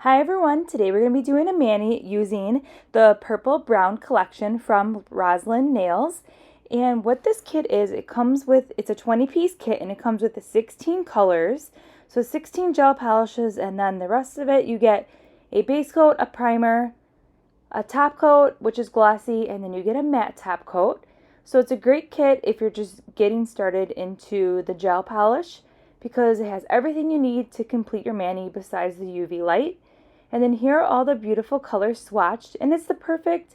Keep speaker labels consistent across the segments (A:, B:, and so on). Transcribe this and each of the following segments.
A: Hi everyone, today we're going to be doing a mani using the purple brown collection from Rosalind Nails. And what this kit is, it's a 20-piece kit and it comes with 16 colors. So 16 gel polishes, and then the rest of it you get a base coat, a primer, a top coat which is glossy, and then you get a matte top coat. So it's a great kit if you're just getting started into the gel polish because it has everything you need to complete your mani besides the UV light. And then here are all the beautiful colors swatched, and it's the perfect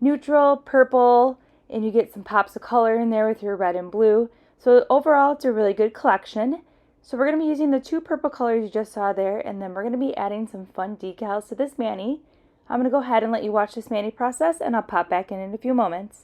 A: neutral purple, and you get some pops of color in there with your red and blue. So overall, it's a really good collection. So we're going to be using the two purple colors you just saw there, and then we're going to be adding some fun decals to this mani. I'm going to go ahead and let you watch this mani process, and I'll pop back in a few moments.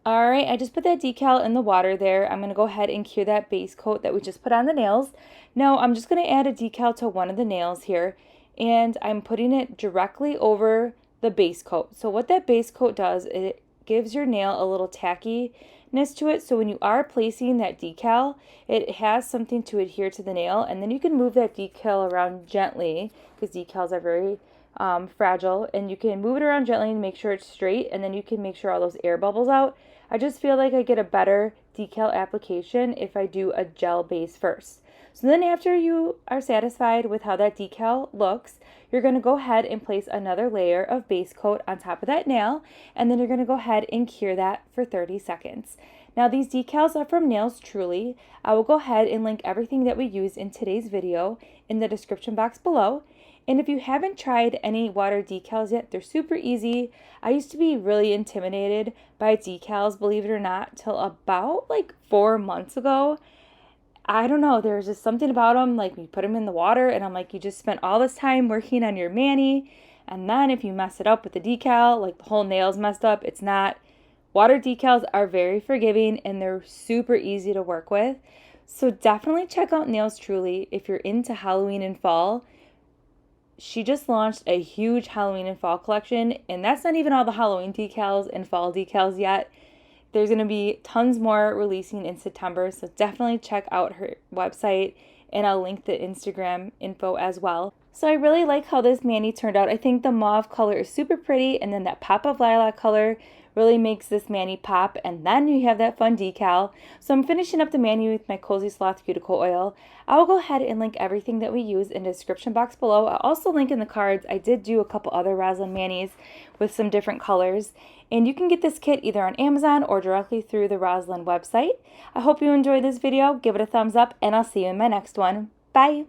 A: Alright, I just put that decal in the water there. I'm going to go ahead and cure that base coat that we just put on the nails. Now I'm just going to add a decal to one of the nails here, and I'm putting it directly over the base coat. So what that base coat does, it gives your nail a little tackiness to it, so when you are placing that decal, it has something to adhere to the nail, and then you can move that decal around gently, because decals are very fragile, and you can move it around gently and make sure it's straight, and then you can make sure all those air bubbles out. I just feel like I get a better decal application if I do a gel base first. So then after you are satisfied with how that decal looks, you're going to go ahead and place another layer of base coat on top of that nail, and then you're going to go ahead and cure that for 30 seconds. Now these decals are from Nails Truly. I will go ahead and link everything that we use in today's video in the description box below. And if you haven't tried any water decals yet, they're super easy. I used to be really intimidated by decals, believe it or not, till about like 4 months ago. I don't know, there's just something about them, like you put them in the water and I'm like, you just spent all this time working on your mani, and then if you mess it up with the decal, like the whole nail's messed up. It's not. Water decals are very forgiving and they're super easy to work with. So definitely check out Nails Truly if you're into Halloween and fall. She just launched a huge Halloween and fall collection, and that's not even all the Halloween decals and fall decals yet. There's going to be tons more releasing in September, so definitely check out her website, and I'll link the Instagram info as well. So I really like how this mani turned out. I think the mauve color is super pretty, and then that pop of lilac color really makes this mani pop, and then you have that fun decal. So I'm finishing up the mani with my Cozy Sloth Cuticle Oil. I will go ahead and link everything that we use in the description box below. I'll also link in the cards. I did do a couple other Rosalind manis with some different colors, and you can get this kit either on Amazon or directly through the Rosalind website. I hope you enjoyed this video. Give it a thumbs up, and I'll see you in my next one. Bye!